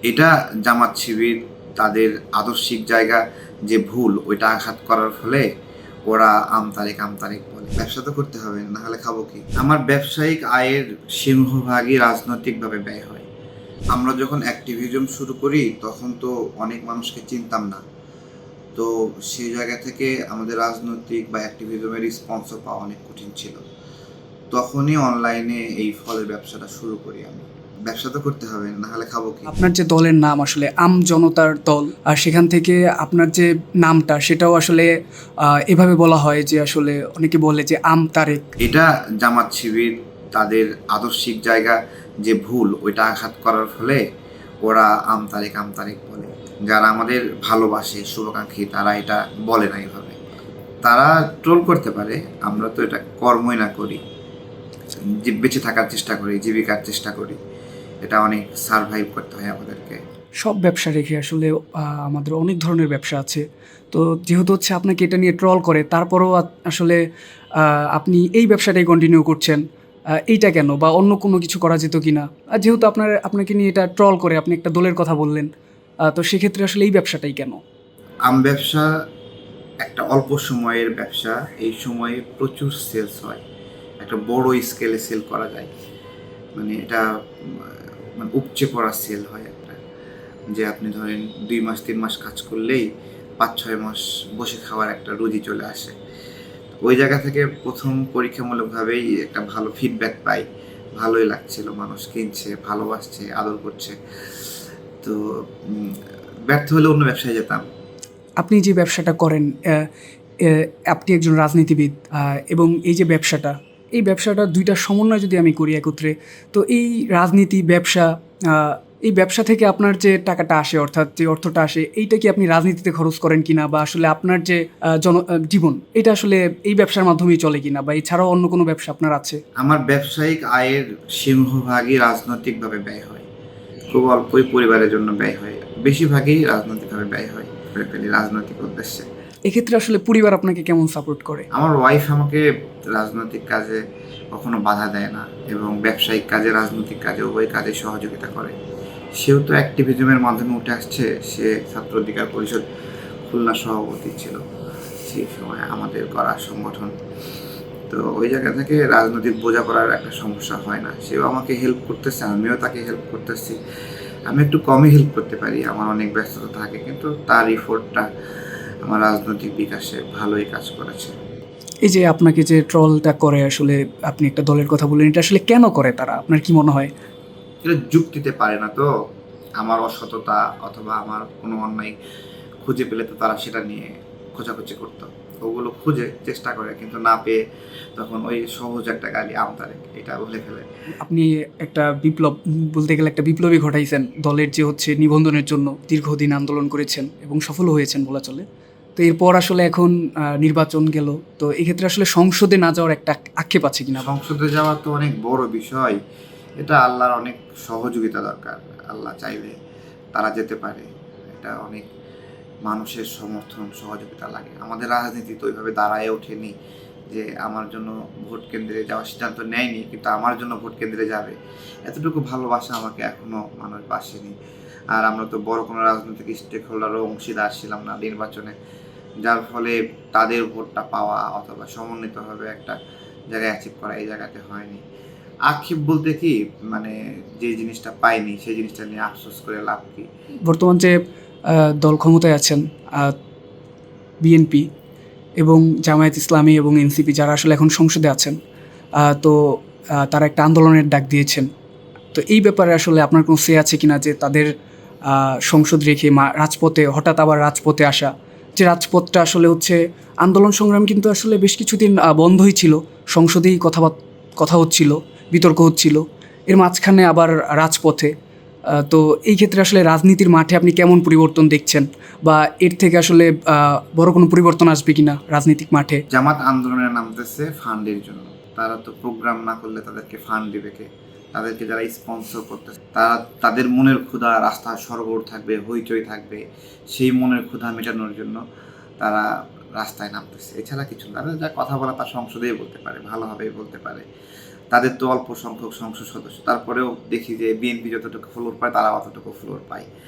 এটা জামাত শিবির তাদের আদর্শিক জায়গা যে ভুল ওইটা আঘাত করার ফলে ওরা আমতারেক আমতারেক বলে। ব্যবসা তো করতে হবে, না হলে খাবো কি? আমার ব্যবসায়িক আয়ের সিংহভাগই রাজনৈতিকভাবে ব্যয় হয়। আমরা যখন অ্যাক্টিভিজম শুরু করি তখন তো অনেক মানুষকে চিনতাম না। তো সেই জায়গা থেকে আমাদের রাজনৈতিক বা অ্যাক্টিভিজমের স্পন্সর পাওয়া অনেক কঠিন ছিল। তখনই অনলাইনে এই ফলের ব্যবসাটা শুরু করি আমি। ব্যবসা তো করতে হবে, না হলে খাবো কি? আপনার যে দলের নাম আসলে আম জনতার দল, আর সেখান থেকে আপনার যে নামটা সেটাও আসলে এভাবে বলা হয় যে আসলে অনেকে বলে যে আম তারেক। এটা জামাত শিবির তাদের আদর্শিক জায়গা যে ভুল ওইটা আঘাত করার ফলে ওরা আমতারেক আমতারেক বলে। যারা আমাদের ভালোবাসে শুভাকাঙ্ক্ষী তারা এটা বলে না এইভাবে। তারা ট্রোল করতে পারে, আমরা তো এটা কর্মই না করি, যে বেঁচে থাকার চেষ্টা করি, জীবিকার চেষ্টা করি। এটা অনেক সারভাইভ করতে হয় আমাদেরকে। সব ব্যবসা রেখে আসলে আমাদের অনেক ধরনের ব্যবসা আছে। তো যেহেতু হচ্ছে আপনাকে এটা নিয়ে ট্রল করে, তারপরেও আসলে আপনি এই ব্যবসাটাই কন্টিনিউ করছেন। এইটা কেন? বা অন্য কোনো কিছু করা যেত কিনা? যেহেতু আপনাকে নিয়ে এটা ট্রল করে আপনি একটা দলের কথা বললেন, তো সেক্ষেত্রে আসলে এই ব্যবসাটাই কেন? আম ব্যবসা একটা অল্প সময়ের ব্যবসা, এই সময়ে প্রচুর সেলস হয়, একটা বড় স্কেলে সেল করা যায়। মানে এটা মানে উপচে পড়া সেল হয় একটা, যে আপনি ধরেন 2 মাস 3 মাস কাজ করলেই 5-6 মাস বসে খাওয়ার একটা রুজি চলে আসে। ওই জায়গা থেকে প্রথম পরীক্ষামূলকভাবেই একটা ভালো ফিডব্যাক পাই, ভালোই লাগছিল, মানুষ কিনছে, ভালোবাসছে, আদর করছে। তো ব্যর্থ হলে অন্য ব্যবসায় যেতাম। আপনি যে ব্যবসাটা করেন, আপনি একজন রাজনীতিবিদ, এবং এই যে ব্যবসাটা, এই ব্যবসাটা ২ টার সমন্বয় যদি আমি করি একত্রে, তো এই রাজনীতি, ব্যবসা, এই ব্যবসা থেকে আপনার যে টাকাটা আসে, অর্থাৎ যে অর্থটা আসে, এইটা কি আপনি রাজনীতিতে খরচ করেন কিনা? বা আসলে আপনার যে জীবন, এটা আসলে এই ব্যবসার মাধ্যমেই চলে কিনা? বা এছাড়াও অন্য কোনো ব্যবসা আপনার আছে? আমার ব্যবসায়িক আয়ের সিংহভাগই রাজনৈতিকভাবে ব্যয় হয়। খুব অল্পই পরিবারের জন্য ব্যয় হয়, বেশিরভাগই রাজনৈতিকভাবে ব্যয় হয় করে ফেলি রাজনৈতিক উদ্দেশ্যে। এক্ষেত্রে আসলে পরিবার আপনাকে কেমন সাপোর্ট করে? আমার ওয়াইফ আমাকে রাজনৈতিক কাজে কখনো বাধা দেয় না, এবং ব্যবসায়িক কাজে রাজনৈতিক কাজে উভয় কাজে সহযোগিতা করে। সেও তো অ্যাক্টিভিজমের মাধ্যমে উঠে আসছে, সে ছাত্র অধিকার পরিষদ খুলনা সভাপতি ছিল সেই সময় আমাদের করা সংগঠন। তো ওই জায়গা থেকে রাজনৈতিক বোঝাপড়ার একটা সমস্যা হয় না, সেও আমাকে হেল্প করতেছে, আমিও তাকে হেল্প করতেছি। আমি একটু কমই হেল্প করতে পারি, আমার অনেক ব্যস্ততা থাকে, কিন্তু তার এফোর্টটা আমার রাজনৈতিক বিকাশে ভালোই কাজ করেছে। এই যে আপনাকে যে ট্রলটা করে, আসলে আপনি একটা দলের কথা বললেন, এটা আসলে কেন করে তারা? আপনার কি মনে হয়? এটা যুক্তিতে পারে না তো, আমার অসততা অথবা আমার কোনো অন্যায় খুঁজে পেলে তো তারা সেটা নিয়ে খোঁজাখুঁজি করতো। ওগুলো খুঁজে চেষ্টা করে, কিন্তু না পেয়ে তখন ওই সহজ একটা গালি আমতারেক এটা বলে ফেলে। আপনি একটা বিপ্লব, বলতে গেলে একটা বিপ্লবই ঘটাইছেন। দলের যে হচ্ছে নিবন্ধনের জন্য দীর্ঘদিন আন্দোলন করেছেন এবং সফলও হয়েছেন বলা চলে। তো এরপর আসলে এখন নির্বাচন গেল। তো এক্ষেত্রে আসলে সংসদে না যাওয়ার একটা আক্ষেপ আছে কিনা? সংসদে যাওয়া তো অনেক বড় বিষয়, এটা আল্লাহর অনেক সহযোগিতা দরকার। আল্লাহ চাইলে তারা যেতে পারে, এটা অনেক মানুষের সমর্থন সহযোগিতা লাগে। আমাদের রাজনীতি তো ওইভাবে দাঁড়ায় ওঠেনি যে আমার জন্য ভোট কেন্দ্রে যাওয়ার সিদ্ধান্ত নেয়নি, কিন্তু আমার জন্য ভোট কেন্দ্রে যাবে, এতটুকু ভালোবাসা আমাকে এখনো মানুষ বাসেনি। আর আমরা তো বড় কোনো রাজনৈতিক স্টেক হোল্ডারও অংশীদার ছিলাম না নির্বাচনে, যার ফলে তাদের ভোটটা পাওয়া অথবা সমন্বিতভাবে একটা জায়গায় অ্যাচিভ করা এই জায়গাতে হয়নি। আক্ষেপ বলতে কি, মানে যে জিনিসটা পাইনি সেই জিনিসটা নিয়ে আফসোস করে লাভ কি? বর্তমান যে দল ক্ষমতায় আছেন, বিএনপি এবং জামায়াত ইসলামী এবং এনসিপি, যারা আসলে এখন সংসদে আছেন, তো তারা একটা আন্দোলনের ডাক দিয়েছেন। তো এই ব্যাপারে আসলে আপনার কোনো সে আছে কিনা, যে তাদের সংসদ রেখে রাজপথে, হঠাৎ আবার রাজপথে আসা, যে রাজপথটা আসলে হচ্ছে আন্দোলন সংগ্রাম কিন্তু আসলে বেশ কিছুদিন বন্ধই ছিল, সংসদেই কথা হচ্ছিল, বিতর্ক হচ্ছিল, এর মাঝখানে আবার রাজপথে। তো এই ক্ষেত্রে আসলে রাজনীতির মাঠে আপনি কেমন পরিবর্তন দেখছেন? বা এর থেকে আসলে বড় কোনো পরিবর্তন আসবে কিনা রাজনৈতিক মাঠে? জামাত আন্দোলনে নামতেছে ফান্ডের জন্য, তারা তো প্রোগ্রাম না করলে তাদেরকে ফান্ড দিবে কে? তাদেরকে যারা স্পন্সর করতেছে তারা, তাদের মনের ক্ষুধা রাস্তা সরগোর থাকবে, হইচই থাকবে, সেই মনের ক্ষুধা মেটানোর জন্য তারা রাস্তায় নামতেছে, এছাড়া কিছু না। তারা যা কথা বলা তার সংসদেই বলতে পারে, ভালোভাবেই বলতে পারে। তাদের তো অল্প সংখ্যক সংসদ সদস্য, তারপরেও দেখি যে বিএনপি যতটুকু ফ্লোর পায় তারা অতটুকু ফ্লোর পায়।